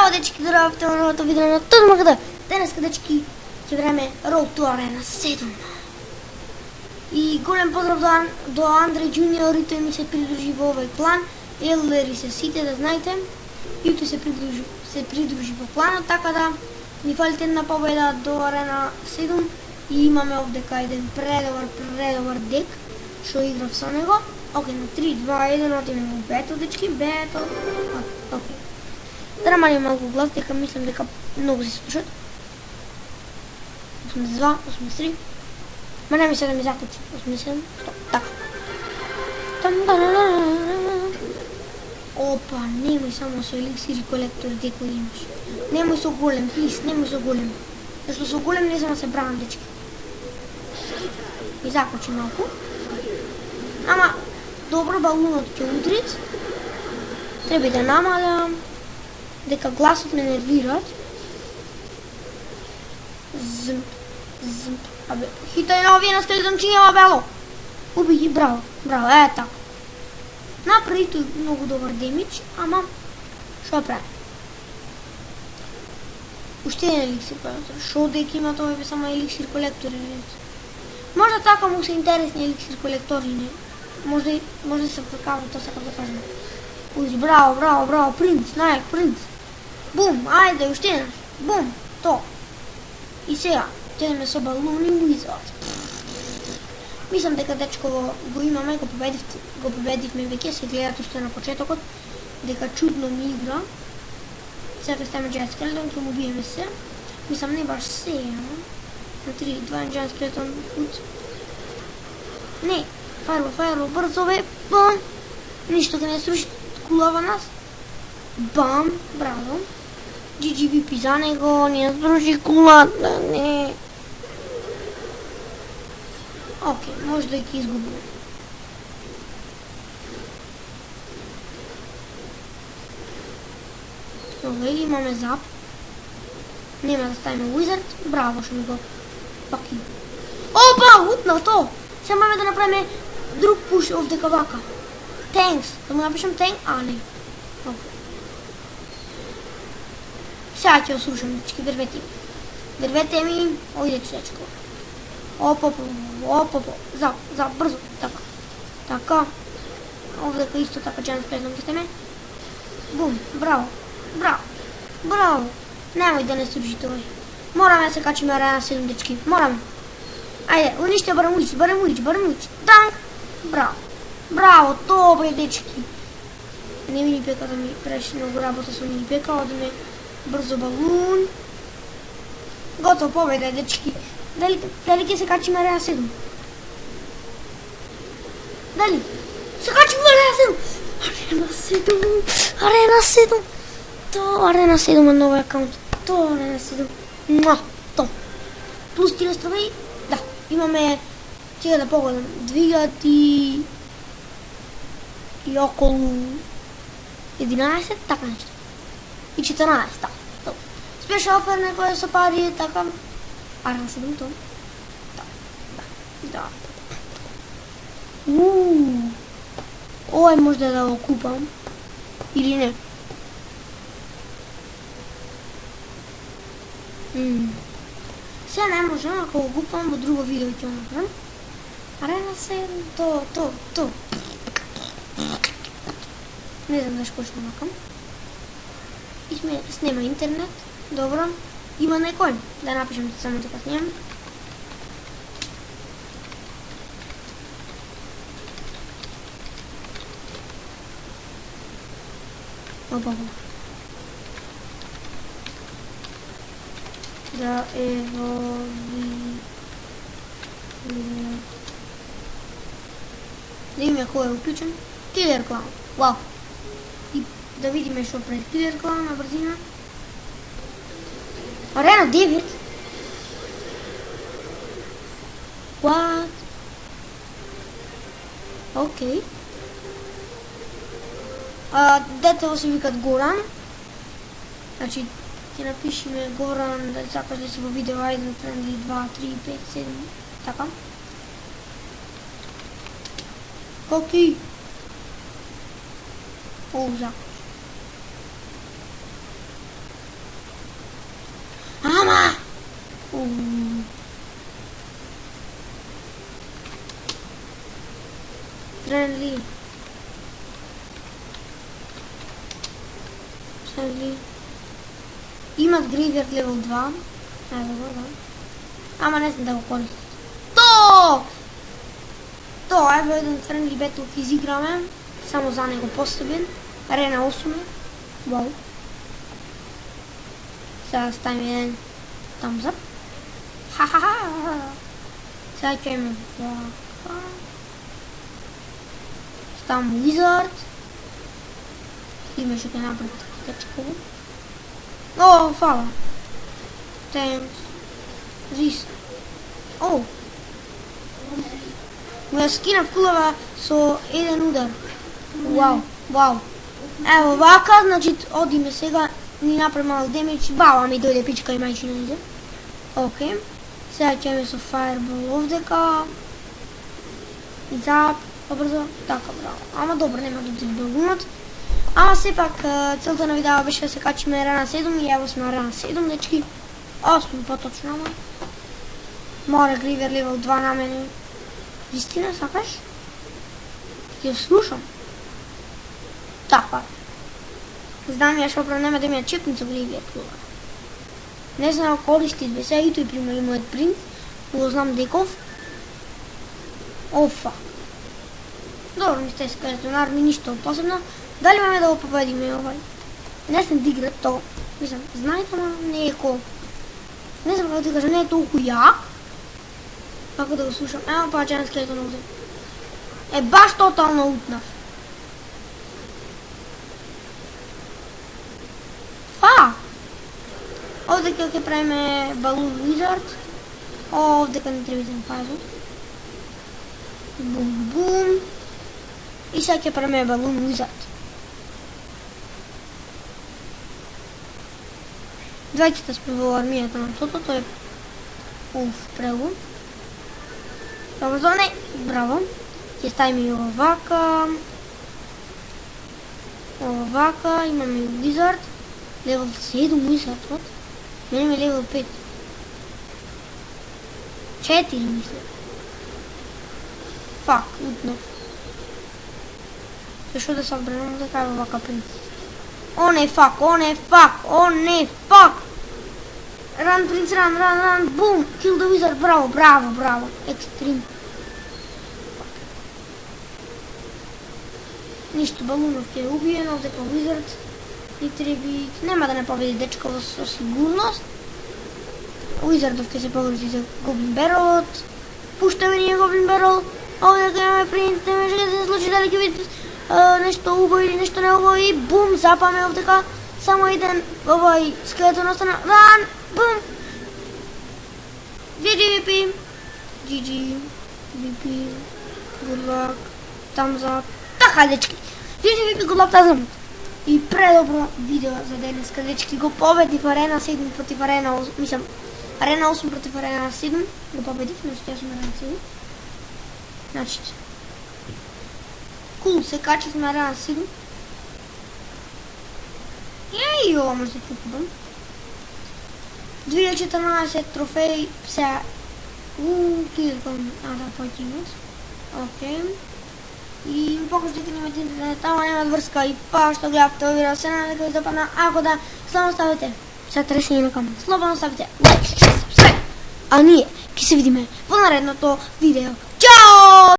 Здраво, дечки, здравейте на новото видео на Тудмагда. Денеска, дечки, ќе време Road to Arena 7. И голем поздрав до Андреј Джуниор, и тој ми се придружи во овој план. Елдери се сите, да знаете. И тој се придружи во планот, така да ни фалите една победа до Arena 7. И имаме овдека еден предобар дек, што играв со него. Окей, на 3, 2, 1, отидеме во бето, дечки, бето. Окей. Да намалим малку глас, дека мислам дека многу се слушат. 82, 83. Ма не ми се да ми закучи. 87, 100. Така. Опа, немој само со еликсир и колектор деко имаш. Немој со голем, плиз, немој со голем. Зашто со голем не знам да се бранам, дечки. Ми закучи малку. Ама, добро, балунот ќе удрит. Треба да намалям. Дека гласот ме нервираат. Змп. Абе, хитај на овие на скелетончињава, бело. Уби ги, браво, така. Направи тој многу добар демидж, ама шо прави? Уште еден еликсир колектор. Шо дека има тоа бе само еликсир колектор? Можда така му се интересни еликсир колектори, Може се прекавам, тоа сакам да кажам. Узи, браво, принц, најак, принц. Бум, ајде, уште еднаш. Бум, то. И сега, идеме со балун и уизот. Мислам дека дечко го имаме, го победивме веќе, се гледат уште на почетокот, дека чудно ми игра. Сега ставаме Giant Skeleton, ќе му биеме се. Мислам не баш се, на 3, 2, Giant Skeleton, не, Fireball, брзо бе, бам! Ништо ќе не сруши кулава нас. Бам, браво. GGVP за него, не сруши кулата, не. Окей, може да ќе изгубим. Овели имаме зап. Нема да ставиме Wizard. Браво, што ми го паки. Опа, утна то! Сега маме да направиме друг пуш овдека вака. Тенкс. Да му напишем тенк? А, не. Сега ќе осушам, дечки, дрвете. Дрвете ми, ојде човечко. Опа, зап, брзо, така. Овдека исто така Giant Skeleton ќе стеме. Бум, браво. Немој да не сруши тој. Мораме да се качиме Arena 7, дечки, мораме. Ајде, униште барем улич. Данк, браво, добре, дечки. Не мини пека да ми преш многу работа со мини пека, одиме брзо балун. Готово, победа, дечки. Дали ќе се качиме Arena 7? Дали? Се качиме Arena 7! Arena 7! Arena 7 е нови акаунт. Arena 7. То. Плюс 3 строви. Да, имаме, сега да погледам, 2000 и околу 11, така нешто. И 14, така. Спешал офер некоја со пари, така. Arena 7 то. Да. Овој можда да го купам. Или не. Сега не можем, ако го купам во друго видео ќе го направам. Arena 7, то. Не знам зашто почнам накам. И снема интернет. Добро. Има некој. Да напишем само дека снимам. Опа. Да видиме кој е уклучен. Killer Clown. Вау. И да видиме што пред Killer Clown на брзина. Arena 9. What? Окей. Дете се викат Горан. Значи, ќе напишеме Горан, да сакаш да си во видео, ајде на 2, 3, 5, 7, така. Коки. Закош. Сега имат Graveyard level 2. Evo го, да. Ама не знам да го користат. То, ево еден friendly battle изиграме. Само за него поставен. Арена 8. Вау. Сега ставим еден thumbs up. Ха-ха-ха. Сега ќе имаме вака. Ставам Wizard. Имаше ќе направи течково. О, фала. Thanks. Зис. О. Ме скинав кулава со еден удар. Вау, вау. Ево вака, значи одиме сега, ни направи мал демидж, баба ми дојде пичка и мајчина иде. Окей. Сега ќе ме со Fireball овдека. И зап, побрзо, така браво. Ама добро, нема да ти балунат. Ама сепак целта на видео беше да се качиме арена 7 и ево сме арена 7, дечки. 8 поточно, ама. Мора Graveyard level 2 на мене. Вистина, сакаш? Ја слушам. Така. Знам ја што нема да ми ја чекница Graveyard level. Не знам користи бе, сега и тој примери мојот принц. Го знам деков. О, фак. Добро ми сте скаретонар, ми ништо посебно. Дали имаме да го победиме овај? Не знам да играт то. Мислам, знаете, ама не е ко... Не знам како да кажа, не е толку јак. Како да го слушам. Ево па чајан скелетон овде. Е, баш тотално утнав. Овде ќе правиме Balloon Wizard. Овде не треба да пазу. Бум бум. И сега ќе правиме Balloon Wizard. Двајцата сме во армијата на тото, тој е прелу. Добро, не, браво. Ќе ставиме и овака. Овака, имаме Wizard. Level 7 Wizard, вот. Мене е level 5. 4, мисля. Фак, утнав. Зашо да се отбранам да кажа овака принц. О, не, фак, о, не, фак, о, не, фак! Ран, принц, ран, ран, ран, бум! Kill the wizard, браво, браво, браво. Екстрим. Ништо, Балунов ќе е убиен, овде по wizard. И треби... Нема да не победи дечка со сигурност. Wizardов ќе се погрижи за Goblin Barrel. Пуштаме ние Goblin Barrel. Овде ќе имаме принц, не може да се случи дали ќе видите нешто убаво или нешто неубаво и бум, запаме овдека. Само еден овој скелетон остана. Ран! Бум! GG VP! GG VP. Good luck. Thumbs up. Така, дечки. GG VP, good luck, thumbs up. И предобро видео за денеска, дечки. Го победив Арена 7 против Арена 8. Мислам, Арена 8 против Арена 7. Го победив, но ще сме Арена 7. Значи, кул, се качихме Арена 7. Ей, ова може да купувам. 2014 трофеј, сега... Килкам, да, појтимот. Окей. И покажете нема интернет, ама нема врска и па што гледавте овие се надека ви западна. Ако да, слободно ставите сатрешње на камера. Слободно ставите лайк, subscribe. А ние ќе се видиме во наредното видео. Чао!